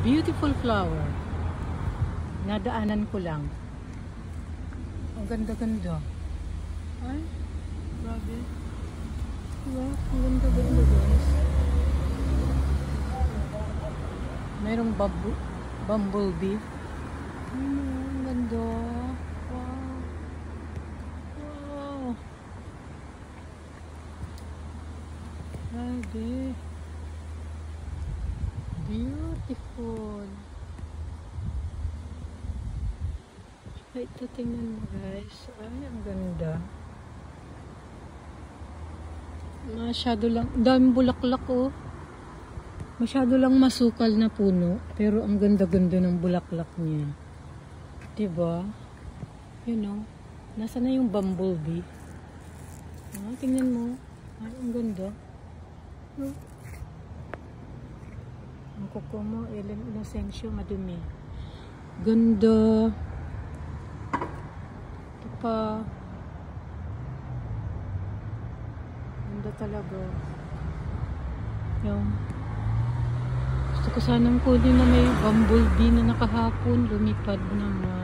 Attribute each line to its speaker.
Speaker 1: Beautiful flower. Nadaanan ko lang. Ang ganda-ganda. Ay, grabe. Diba? Ang ganda-ganda, guys. Mayroong bumblebee. Ang ganda. Wow. Wow. Grabe. Beautiful. Ay, ito tingnan mo, guys. Ay, ang ganda. Masyado lang, daming bulaklak, oh. Masyado lang masukal na puno, pero ang ganda-ganda ng bulaklak niya. Diba? You know, nasa na yung bumblebee? Ah, tingnan mo. Ay, ang ganda. Oh. Ang kuko mo, Ellen Inocencio, madumi. Ganda. Ito pa. Ganda talaga. Yung gusto ko sanang kunin na may bumblebee na nakahapon. Lumipad naman.